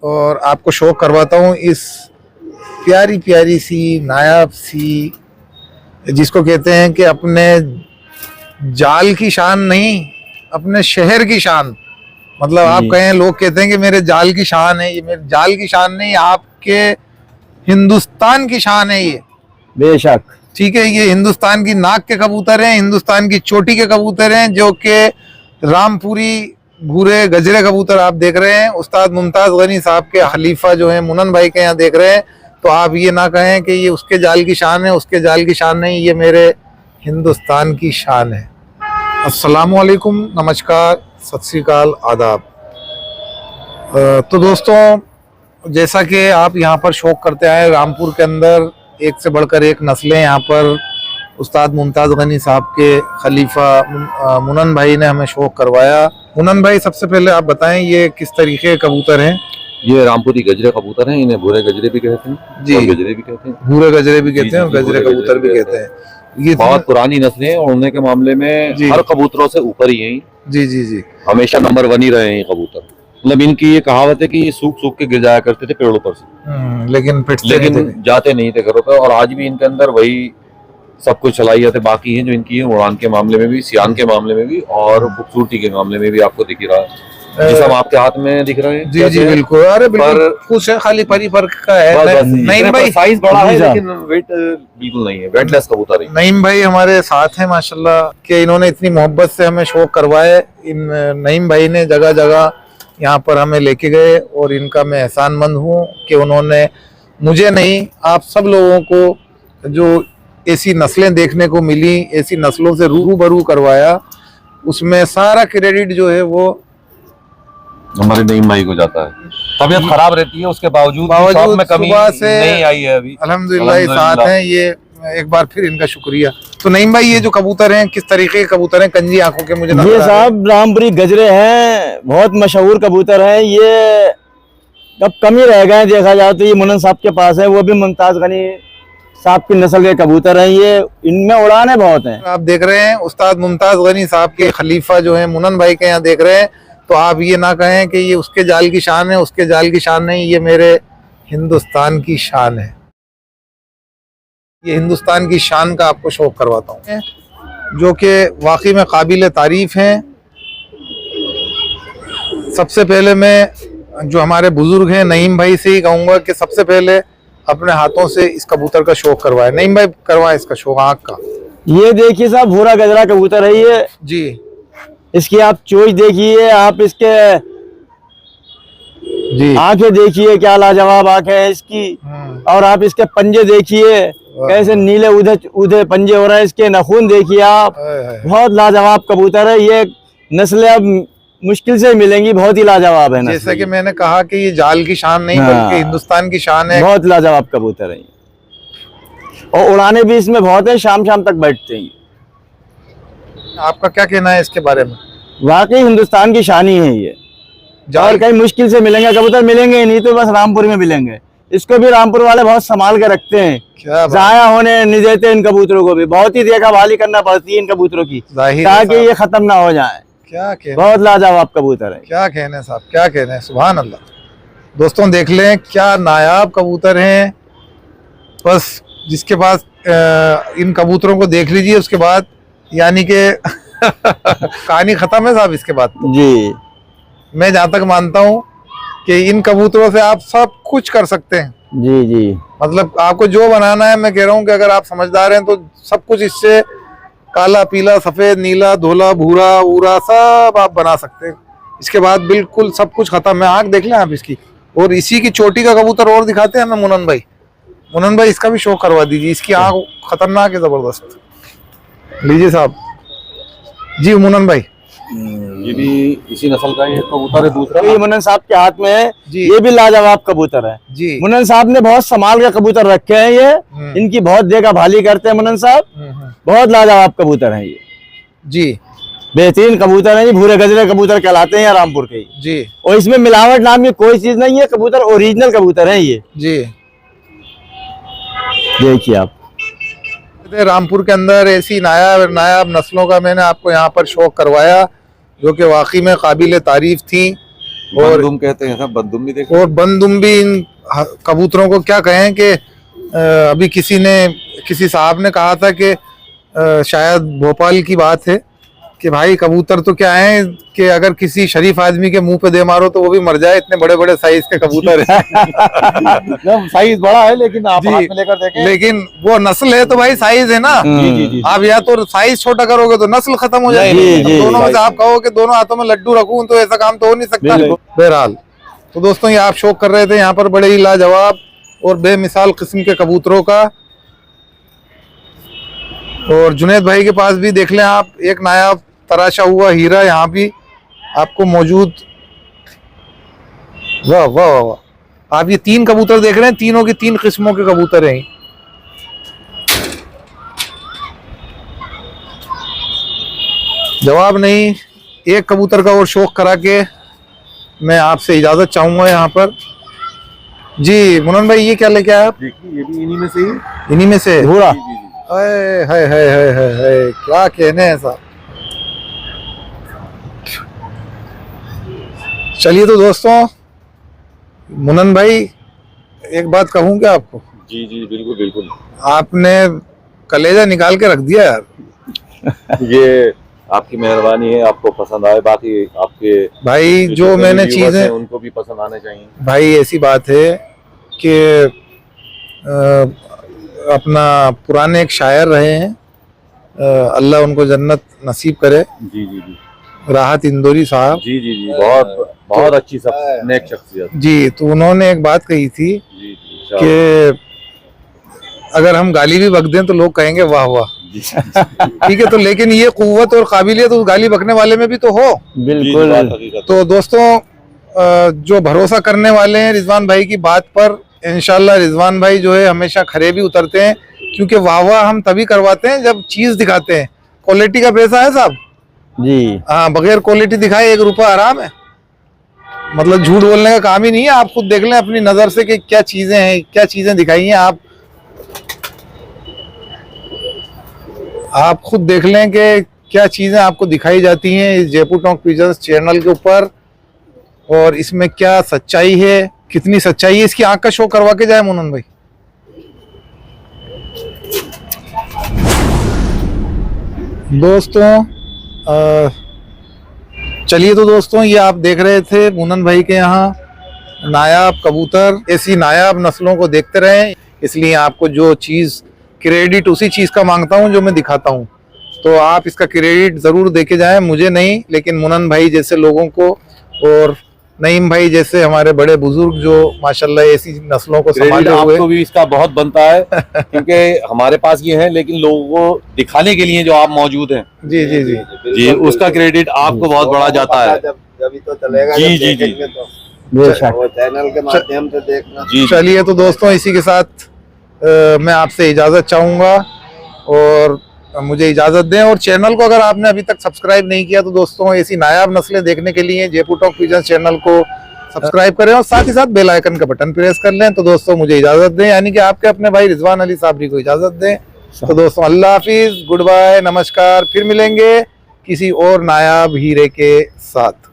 और आपको शौक करवाता हूँ इस प्यारी प्यारी सी नायाब सी, जिसको कहते हैं कि अपने जाल की शान नहीं, अपने शहर की शान। मतलब आप कहें, लोग कहते हैं कि मेरे जाल की शान है, ये मेरे जाल की शान नहीं, आपके हिंदुस्तान की शान है ये। बेशक। ठीक है, ये हिंदुस्तान की नाक के कबूतर हैं, हिंदुस्तान की चोटी के कबूतर हैं, जो कि रामपुरी भूरे गजरे कबूतर आप देख रहे हैं। उस्ताद मुमताज गनी साहब के खलीफा जो है मुनन भाई के यहाँ देख रहे हैं। तो आप ये ना कहें कि ये उसके जाल की शान है, उसके जाल की शान नहीं, ये मेरे हिंदुस्तान की शान है। अस्सलामुअलैकुम, नमस्कार, सत श्री अकाल, आदाब। तो दोस्तों, जैसा कि आप यहाँ पर शौक करते आए, रामपुर के अंदर एक से बढ़कर एक नस्लें यहाँ पर उस्ताद मुमताज़ गनी साहब के खलीफा मुनन भाई ने हमें शौक करवाया। मुनन भाई, सबसे पहले आप बताएं ये किस तरीके के कबूतर हैं? ये रामपुरी गजरे कबूतर हैं, इन्हें भूरे गजरे भी कहते हैं जी, गजरे भी कहते हैं, भूरे गजरे भी कहते हैं और गजरे कबूतर भी कहते हैं। ये बहुत पुरानी नस्लें हैं और उड़ने के मामले में हर कबूतरों से ऊपर ही हैं। जी जी जी, हमेशा नंबर 1 ही रहे हैं कबूतर। मतलब इनकी ये कहावत है कि ये सूख सूख के गिर जाया करते थे पेड़ों पर से, लेकिन जाते नहीं थे घरों पर। और आज भी इनके अंदर वही सब कुछ सलाहियतें बाकी हैं जो इनकी है, उड़ान के मामले में भी, सियान के मामले में भी और खूबसूरती के मामले में भी। आपको दिख रहा है जिस हम आपके हाथ में दिख रहे हैं। जी जी बिल्कुल, अरे बिल्कुल कुछ है, खाली परी फर्क का है। नईम भाई साइज बड़ा है लेकिन वेट बिल्कुल नहीं है, वेटलेस कबूतर है। नईम भाई हमारे साथ हैं माशाल्लाह, कि इन्होंने इतनी मोहब्बत से हमें शौक करवाए। इन नईम भाई ने जगह जगह यहाँ पर हमें लेके गए और इनका मैं एहसानमंद हूँ कि उन्होंने मुझे नहीं, आप सब लोगों को जो ऐसी नस्लें देखने को मिली, ऐसी नस्लों से रूबरू करवाया, उसमें सारा क्रेडिट जो है वो हमारे नईम भाई को जाता है। तबीयत खराब रहती है, उसके बावजूद में कमी नहीं आई है अभी, अल्हम्दुलिल्लाह साथ हैं। ये एक बार फिर इनका शुक्रिया। तो नईम भाई, ये जो कबूतर हैं किस तरीके के कबूतर हैं? कंजी आंखों के मुझे ये साहब रामपुरी गजरे हैं, बहुत मशहूर कबूतर हैं। ये अब कम ही रह गए देखा जाए तो। ये मुनन साहब के पास है, वो भी मुमताज गनी साहब की नस्ल के कबूतर हैं। ये इनमें उड़ाने बहुत हैं। आप देख रहे हैं उस्ताद मुमताज गनी साहब के खलीफा जो है मुनन भाई के यहाँ देख रहे हैं। तो आप ये ना कहें कि ये उसके जाल की शान है, उसके जाल की शान नहीं, ये मेरे हिंदुस्तान की शान है। ये हिंदुस्तान की शान का आपको शौक करवाता हूँ, जो कि वाकई में काबिल तारीफ हैं। सबसे पहले मैं जो हमारे बुजुर्ग हैं नईम भाई से ही कहूँगा कि सबसे पहले अपने हाथों से इस कबूतर का शौक करवाए। नईम भाई, करवाए इसका शौक आँख का। ये देखिए साहब, भूरा गजरा कबूतर है ये जी। इसकी आप चोंच देखिए, आप इसके जी आंखें देखिए, क्या लाजवाब आंखें हैं इसकी। और आप इसके पंजे देखिए, कैसे नीले उधे पंजे हो रहे हैं। इसके नाखून देखिए आप, बहुत लाजवाब कबूतर है। ये नस्लें अब मुश्किल से मिलेंगी, बहुत ही लाजवाब है। जैसा कि मैंने कहा कि ये जाल की शान नहीं बल्कि हिंदुस्तान की शान है। बहुत लाजवाब कबूतर है और उड़ाने भी इसमें बहुत है, शाम शाम तक बैठते हैं। आपका क्या कहना है इसके बारे में? वाकई हिंदुस्तान की शान ही है ये। और कहीं मुश्किल से मिलेंगे कबूतर, मिलेंगे नहीं तो बस रामपुर में मिलेंगे। इसको भी रामपुर वाले बहुत संभाल के रखते हैं, जाया होने नहीं देते इन कबूतरों को भी। बहुत ही देखभाल करना पड़ती है इन कबूतरों की, ताकि ये खत्म ना हो जाए। क्या कहना, बहुत लाजवाब कबूतर है। क्या कहने साहब, क्या कहने, सुभान अल्लाह। दोस्तों देख लें क्या नायाब कबूतर हैं। बस जिसके पास इन कबूतरों को देख लीजिए, उसके बाद यानी कि कहानी खत्म है साहब। इसके बाद जी मैं जहाँ तक मानता हूँ कि इन कबूतरों से आप सब कुछ कर सकते हैं। जी जी, मतलब आपको जो बनाना है, मैं कह रहा हूँ कि अगर आप समझदार हैं तो सब कुछ इससे काला, पीला, सफेद, नीला, धोला, भूरा, ऊरा सब आप बना सकते हैं। इसके बाद बिल्कुल सब कुछ खत्म है। आंख देख लें आप इसकी। और इसी की चोटी का कबूतर और दिखाते हैं हमें मुनन भाई। मुनन भाई, इसका भी शौक करवा दीजिए। इसकी आंख खतरनाक है, जबरदस्त। लीजिए साहब। जी मुनन भाई, ये भी इसी नस्ल का ये कबूतर है। दूसरा ये मुनन साहब के हाथ में है, ये भी लाजवाब कबूतर है जी। मुनन साहब ने बहुत संभाल के कबूतर रखे हैं। ये इनकी बहुत देखभाली करते हैं मुनन साहब। बहुत लाजवाब कबूतर है ये जी, बेहतरीन कबूतर है। ये भूरे गजरे कबूतर कहलाते हैं रामपुर के जी। और इसमें मिलावट नाम की कोई चीज नहीं है। कबूतर ओरिजिनल कबूतर है ये जी। देखिए आप, रामपुर के अंदर ऐसी नायाब नस्लों का मैंने आपको यहाँ पर शौक करवाया, जो कि वाकई में काबिल तारीफ थी। बंदुम कहते हैं सब, बंदुम भी देखो। और बंदुम भी इन कबूतरों को क्या कहें कि अभी किसी साहब ने कहा था कि शायद भोपाल की बात है कि भाई कबूतर तो क्या है कि अगर किसी शरीफ आदमी के मुंह पे दे मारो तो वो भी मर जाए, इतने बड़े बड़े साइज के कबूतर हैं। साइज बड़ा है लेकिन आप हाथ में लेकर देखें, लेकिन वो नस्ल है तो भाई साइज है ना। आप या तो साइज छोटा करोगे तो नस्ल खत्म हो जाएगी। दोनों में से आप कहो कि दोनों हाथों में लड्डू रखूं तो ऐसा काम तो हो नहीं सकता। बहरहाल तो दोस्तों, ये आप शौक कर रहे थे यहाँ पर बड़े ही लाजवाब और बेमिसाल किस्म के कबूतरों का। और जुनैद भाई के पास भी देख लें आप, एक नायाब तराशा हुआ हीरा यहाँ भी आपको मौजूद। वाह वाह वाह वाह। आप ये 3 कबूतर देख रहे हैं, तीनों की 3 किस्मों के कबूतर हैं। जवाब नहीं, एक कबूतर का और शौक करा के मैं आपसे इजाजत चाहूंगा यहाँ पर। जी मुनन भाई, ये क्या लेके आए आप? देखिए ये भी इन्हीं में से ही, इन्हीं में से घोड़ा। है क्या कहने हैं साहब। चलिए तो दोस्तों, मुनन भाई एक बात कहूँ क्या आपको? जी जी बिल्कुल बिल्कुल। आपने कलेजा निकाल के रख दिया यार। ये आपकी मेहरबानी है, आपको पसंद आए, बाकी आपके भाई जो मैंने चीजें, उनको भी पसंद आने चाहिए। भाई ऐसी बात है कि अपना पुराने एक शायर रहे हैं, अल्लाह उनको जन्नत नसीब करे, जी जी जी, राहत इंदौरी साहब। जी जी जी, बहुत बहुत अच्छी सब नेक शख्सियत जी, तो उन्होंने एक बात कही थी जी जी कि अगर हम गाली भी बक दें तो लोग कहेंगे वाह वाह। ठीक है, तो लेकिन ये कुव्वत और काबिलियत उस गाली बकने वाले में भी तो हो। बिल्कुल। तो दोस्तों, जो भरोसा करने वाले हैं रिजवान भाई की बात पर, इंशाल्लाह रिजवान भाई जो है हमेशा खरे भी उतरते हैं, क्योंकि वाह वाह हम तभी करवाते हैं जब चीज दिखाते हैं। क्वालिटी का पैसा है साहब जी। हाँ, बगैर क्वालिटी दिखाए 1 रुपया आराम है। मतलब झूठ बोलने का काम ही नहीं है। आप खुद देख लें अपनी नजर से कि क्या चीजें हैं, क्या चीजें दिखाई हैं। आप खुद देख लें कि क्या चीजें आपको दिखाई जाती हैं इस जयपुर टॉक पिजन्स चैनल के ऊपर, और इसमें क्या सच्चाई है, कितनी सच्चाई है। इसकी आंख का शो करवा के जाए मुनन भाई। दोस्तों चलिए तो दोस्तों, ये आप देख रहे थे मुनन भाई के यहाँ नायाब कबूतर। ऐसी नायाब नस्लों को देखते रहें, इसलिए आपको जो चीज़ क्रेडिट उसी चीज़ का मांगता हूँ जो मैं दिखाता हूँ। तो आप इसका क्रेडिट ज़रूर देके जाएं, मुझे नहीं लेकिन मुनन भाई जैसे लोगों को, और नईम भाई जैसे हमारे बड़े बुजुर्ग जो माशाल्लाह ऐसी नस्लों को संभाले हुए। आपको भी इसका बहुत बनता है क्योंकि हमारे पास ये है, लेकिन लोगों को दिखाने के लिए जो आप मौजूद हैं, जी जी जी जी, उसका क्रेडिट आपको बहुत बड़ा जाता है। जब तो चलेगा, जी जी जी, वो चैनल के माध्यम से देखना। जी चलिए तो दोस्तों, इसी के साथ मैं आपसे इजाज़त चाहूँगा और मुझे इजाज़त दें। और चैनल को अगर आपने अभी तक सब्सक्राइब नहीं किया तो दोस्तों, ऐसी नायाब नस्लें देखने के लिए जयपुर टॉक पिजन्स चैनल को सब्सक्राइब करें और साथ ही साथ बेल आइकन का बटन प्रेस कर लें। तो दोस्तों मुझे इजाज़त दें, यानी कि आपके अपने भाई रिजवान अली साबरी को इजाज़त दें। तो दोस्तों अल्लाह हाफिज़, गुड बाय, नमस्कार। फिर मिलेंगे किसी और नायाब हीरे के साथ।